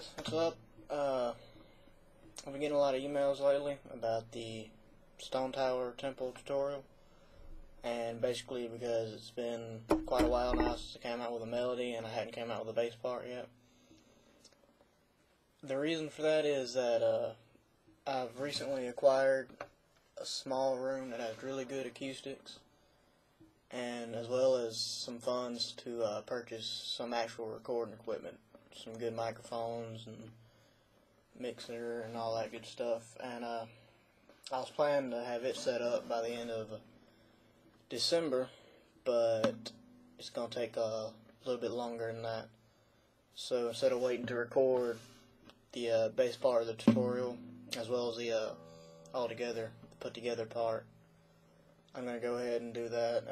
guys, what's up? I've been getting a lot of emails lately about the Stone Tower Temple tutorial, and basically because it's been quite a while now since I came out with a melody and I hadn't came out with a bass part yet. The reason for that is that I've recently acquired a small room that has really good acoustics, and as well as some funds to purchase some actual recording equipment, some good microphones and mixer and all that good stuff. And I was planning to have it set up by the end of December, but it's going to take a little bit longer than that. So instead of waiting to record the bass part of the tutorial as well as the put together part, I'm going to go ahead and do that and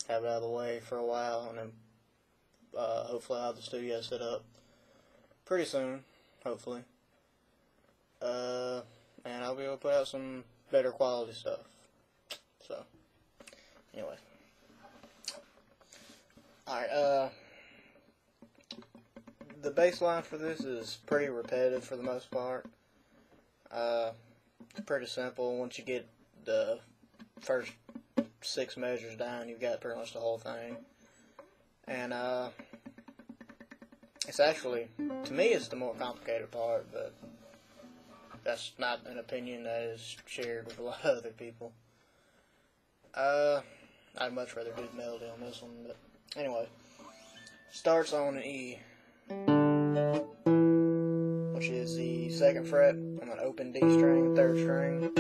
have it out of the way for a while, and then hopefully I'll have the studio set up pretty soon, hopefully. And I'll be able to put out some better quality stuff. So, anyway. Alright, the bass line for this is pretty repetitive for the most part. It's pretty simple. Once you get the first 6 measures down, you've got pretty much the whole thing. And it's actually, to me, it's the more complicated part, but that's not an opinion that is shared with a lot of other people. I'd much rather do the melody on this one, but anyway. Starts on an E, which is the 2nd fret on an open D string, 3rd string,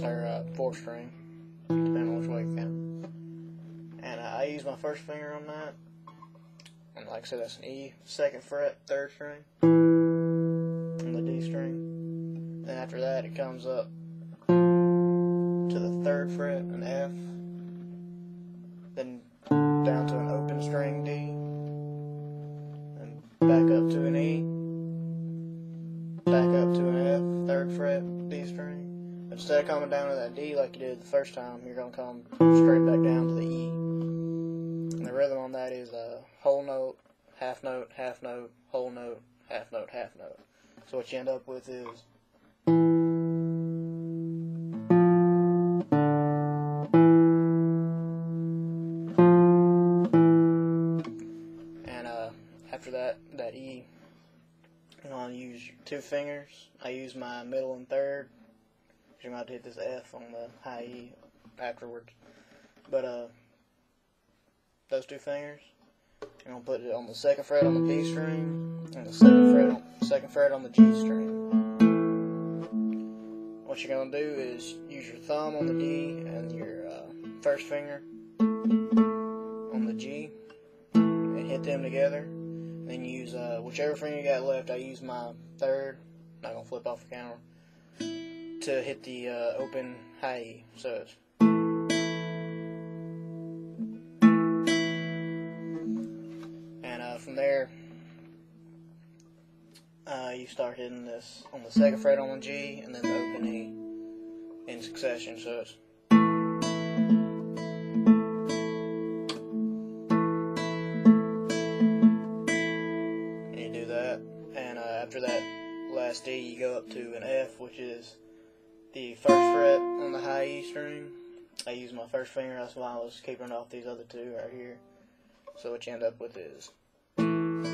or 4th string, depending on which way you count. And I use my first finger on that, and like I said, that's an E, 2nd fret, 3rd string, on the D string. Then after that, it comes up to the 3rd fret, an F, then down to an open string D, and back up to an E, back up to an F, 3rd fret, D string. Instead of coming down to that D like you did the first time, you're going to come straight back down to the E. And the rhythm on that is a whole note, half note, whole note, half note, half note. So what you end up with is after that E, you're going to use 2 fingers. I use my middle and 3rd. You're going to have to hit this F on the high E afterwards. But those 2 fingers, you're going to put it on the 2nd fret on the D string and the 2nd fret on the G string. What you're going to do is use your thumb on the D and your first finger on the G and hit them together. Then use whichever finger you got left. I use my 3rd, not going to flip off the camera, to hit the open high E. So it's, and from there you start hitting this on the 2nd fret on the G and then the open E in succession. So it's, you do that, and after that last D you go up to an F, which is the 1st fret on the high E string. I use my first finger, that's why I was keeping off these other 2 right here. So what you end up with is, and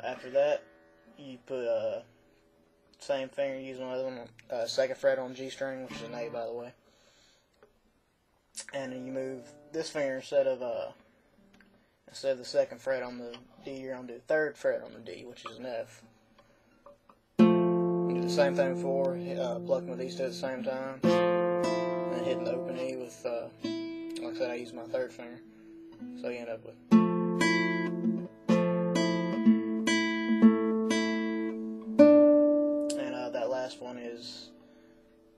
after that you put same finger, use another one, 2nd fret on G string, which is an A by the way, and then you move this finger instead of the 2nd fret on the D, you're going to do 3rd fret on the D, which is an F. You do the same thing before, plucking with these 2 at the same time, and then hitting the open E with, like I said, I use my 3rd finger, so you end up with. And that last one is,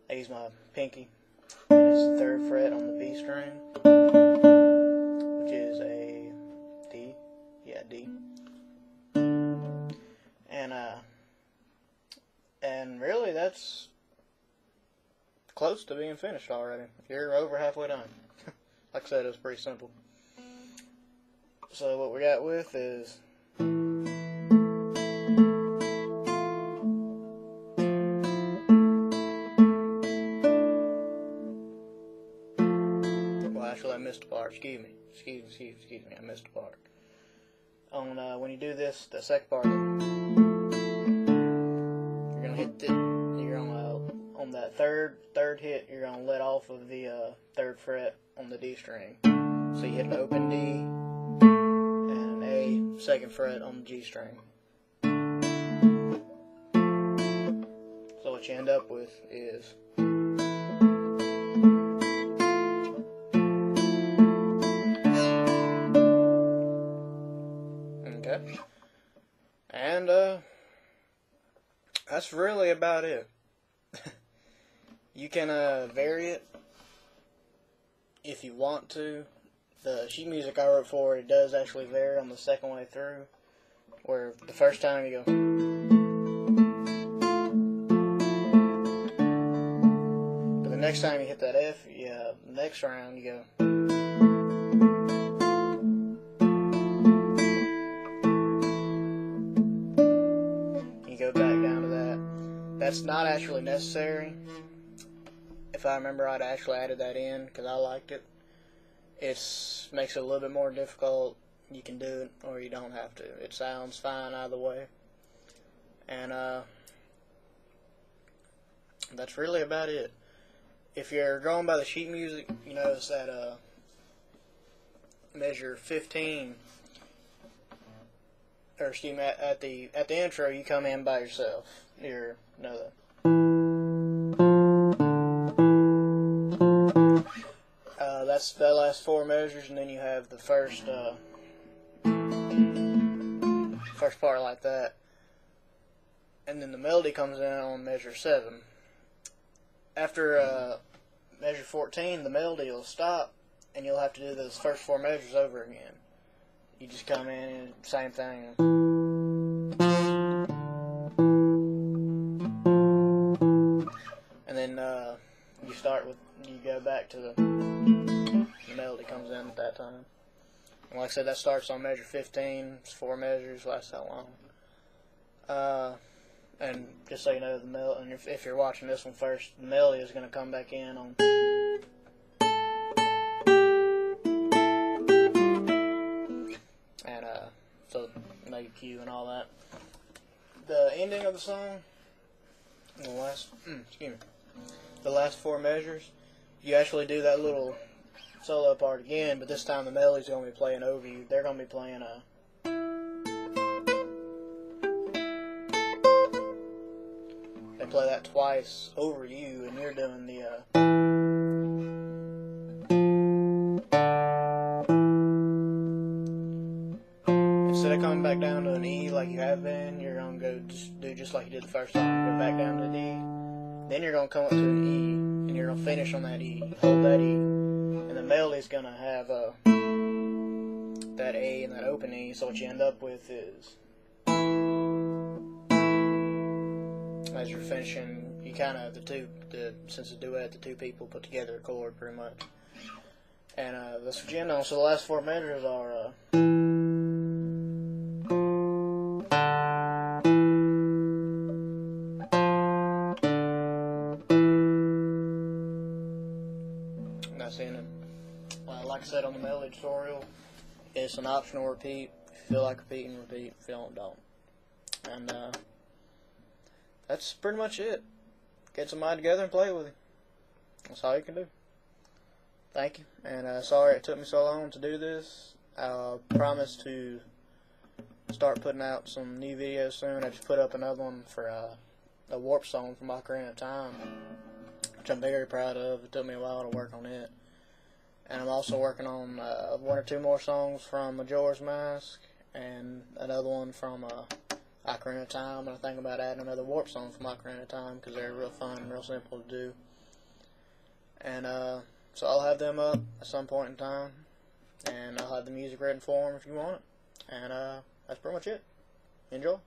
I use my pinky, it's the 3rd fret on the B string, which is a D, yeah, D. And really that's close to being finished already. You're over halfway done. Like I said, it was pretty simple. So what we got with is actually I missed a part. Excuse me, I missed a part. On when you do this, the second part, you're gonna hit you're gonna on that third hit, you're gonna let off of the 3rd fret on the D string. So you hit an open D and an A 2nd fret on the G string. So what you end up with is okay. And that's really about it. You can vary it if you want to. The sheet music I wrote for it does actually vary on the second way through, where the first time you go, but the next time you hit that F, the next round you go. You go back down to that. That's not actually necessary. If I remember right, I actually added that in because I liked it. It makes it a little bit more difficult. You can do it or you don't have to. It sounds fine either way. And that's really about it. If you're going by the sheet music, you notice that measure 15, or excuse me, at the intro you come in by yourself. You know that. That's the last 4 measures, and then you have the first part like that, and then the melody comes in on measure 7. After measure 14, the melody will stop, and you'll have to do those first 4 measures over again. You just come in and same thing. And then you go back to the melody comes in at that time. And like I said, that starts on measure 15. It's 4 measures, lasts that long. And just so you know, and if you're watching this one first, the melody is going to come back in on. And so make a cue and all that. The ending of the song, the last the last 4 measures, you actually do that little solo part again, but this time the melody's going to be playing over you. They're going to be playing they play that twice over you, and you're doing the instead of coming back down to an E like you have been, you're going to do just like you did the first time. Go back down to the D, then you're going to come up to an E, and you're going to finish on that E, hold that E, and the melody's going to have that A and that open E, so what you end up with is, as you're finishing, you kind of, since it's a duet, the 2 people put together a chord pretty much. And that's what you end on. So the last 4 measures are that's the ending. Like I said on the melody tutorial, it's an optional repeat. If you feel like repeating, repeat. If you don't. And that's pretty much it. Get somebody together and play with you. That's all you can do. Thank you. And sorry it took me so long to do this. I promise to start putting out some new videos soon. I just put up another one for a Warp song from Ocarina of Time, which I'm very proud of. It took me a while to work on it. And I'm also working on 1 or 2 more songs from Majora's Mask, and another one from Ocarina of Time, and I think about adding another Warp song from Ocarina of Time, because they're real fun and real simple to do. And so I'll have them up at some point in time, and I'll have the music written for them if you want it. And that's pretty much it. Enjoy.